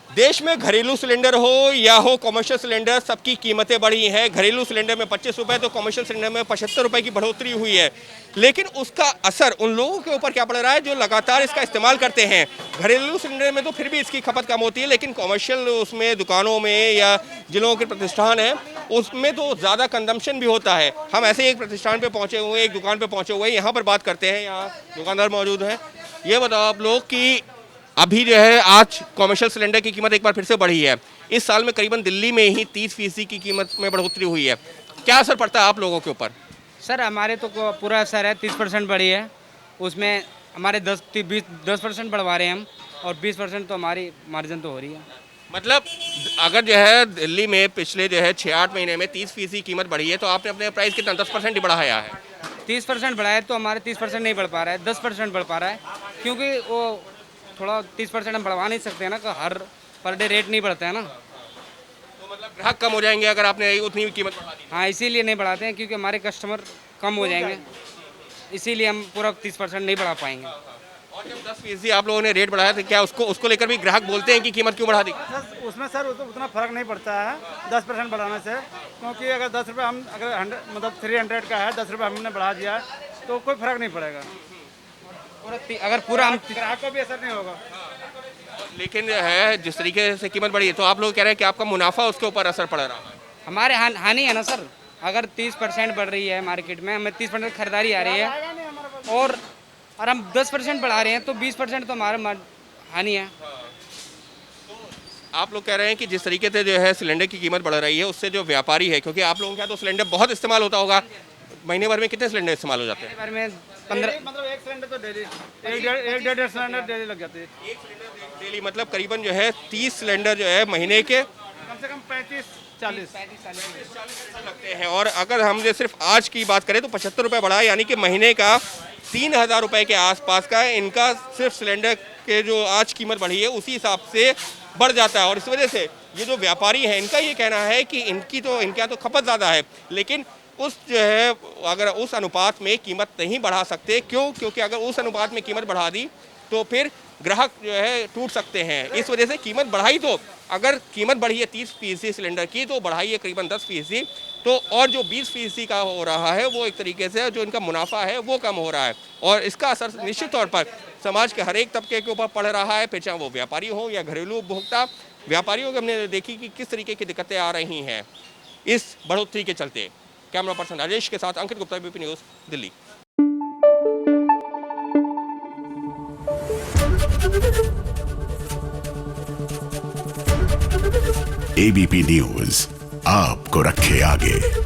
देश में घरेलू सिलेंडर हो या हो कॉमर्शियल सिलेंडर, सबकी कीमतें बढ़ी हैं। घरेलू सिलेंडर में 25 रुपये तो कॉमर्शियल सिलेंडर में 75 रुपये की बढ़ोतरी हुई है। लेकिन उसका असर उन लोगों के ऊपर क्या पड़ रहा है जो लगातार इसका इस्तेमाल करते हैं। घरेलू सिलेंडर में तो फिर भी इसकी खपत कम होती है, लेकिन कॉमर्शियल उसमें दुकानों में या जिन लोगों के प्रतिष्ठान हैं उसमें तो ज़्यादा कंजम्पशन भी होता है। हम ऐसे एक प्रतिष्ठान पे पहुँचे हुए, एक दुकान पे पहुँचे हुए, यहाँ पर बात करते हैं। यहाँ दुकानदार मौजूद हैं। ये बताओ आप लोग कि अभी जो है आज कॉमर्शियल सिलेंडर की कीमत एक बार फिर से बढ़ी है। इस साल में करीबन दिल्ली में ही 30% की कीमत में बढ़ोतरी हुई है। क्या असर पड़ता है आप लोगों के ऊपर? सर हमारे तो पूरा असर है, 30% बढ़ी है। उसमें हमारे 10% बढ़वा रहे हैं हम, और 20% तो हमारी मार्जिन तो हो रही है। मतलब अगर जो है दिल्ली में पिछले जो है 6-8 महीने में 30% कीमत बढ़ी है, तो आपने अपने प्राइस कितना 10% ही बढ़ाया है? 30% बढ़ाया तो हमारे 30% नहीं बढ़ पा रहा है, 10% बढ़ पा रहा है, क्योंकि वो थोड़ा 30% हम बढ़वा नहीं सकते हैं ना, कि हर पर डे रेट नहीं बढ़ता है ना। तो मतलब ग्राहक कम हो जाएंगे अगर आपने उतनी कीमत बढ़ा दी? हाँ, इसीलिए नहीं बढ़ाते हैं, क्योंकि हमारे कस्टमर कम हो जाएंगे, इसीलिए हम पूरा 30% नहीं बढ़ा पाएंगे। और जब 10% आप लोगों ने रेट बढ़ाया तो क्या उसको लेकर भी ग्राहक बोलते हैं कि कीमत क्यों बढ़ा दी? सर उसमें सर उतना फ़र्क नहीं पड़ता है 10% बढ़ाने से, क्योंकि अगर 10 रुपये हम अगर 100 मतलब 300 का है, 10 रुपये हमने बढ़ा दिया तो कोई फ़र्क नहीं पड़ेगा। अगर पूरा हम ग्राहक को भी असर नहीं होगा। लेकिन है जिस तरीके से कीमत बढ़ी है तो आप लोग कह रहे हैं कि आपका मुनाफा उसके ऊपर असर पड़ रहा है। हमारे हानि है ना सर। अगर 30% बढ़ रही है मार्केट में, हमें 30% खरीदारी आ रही है, और हम 10% बढ़ा रहे हैं तो 20% तो हमारा हानि है। आप लोग कह रहे हैं कि जिस तरीके से जो है सिलेंडर की कीमत बढ़ रही है उससे जो व्यापारी है, क्योंकि आप लोगों के यहाँ तो सिलेंडर बहुत इस्तेमाल होता होगा, महीने भर में कितने सिलेंडर इस्तेमाल हो जाते हैं? बार में 15 मतलब एक सिलेंडर तो डेली एक डेढ़ सिलेंडर डेली लग जाते हैं। एक सिलेंडर डेली मतलब करीबन जो है 30 सिलेंडर जो है महीने के कम से कम 35-40 लगते हैं। और अगर हम जो सिर्फ आज की बात करें तो 75 रुपये बढ़ा, यानी कि महीने का 3000 रुपये के आसपास का इनका सिर्फ सिलेंडर के जो आज कीमत बढ़ी है उसी हिसाब से बढ़ जाता है। और इस वजह से ये जो व्यापारी हैं इनका ये कहना है कि इनके यहाँ तो खपत ज़्यादा है, लेकिन उस जो है अगर उस अनुपात में कीमत नहीं बढ़ा सकते। क्यों? क्योंकि अगर उस अनुपात में कीमत बढ़ा दी तो फिर ग्राहक जो है टूट सकते हैं। इस वजह से कीमत बढ़ाई, तो अगर कीमत बढ़ी है 30% सिलेंडर की तो बढ़ाई है करीबन 10%, तो और जो 20% का हो रहा है वो एक तरीके से जो इनका मुनाफा है वो कम हो रहा है। और इसका असर निश्चित तौर पर समाज के हर एक तबके के ऊपर पड़ रहा है, फिर चाहे वो व्यापारी हो या घरेलू उपभोक्ता। व्यापारियों को हमने देखी कि किस तरीके की दिक्कतें आ रही हैं इस बढ़ोतरी के चलते। कैमरा पर्सन राजेश के साथ Ankit Gupta, ABP News, Delhi. ABP News आपको रखे आगे।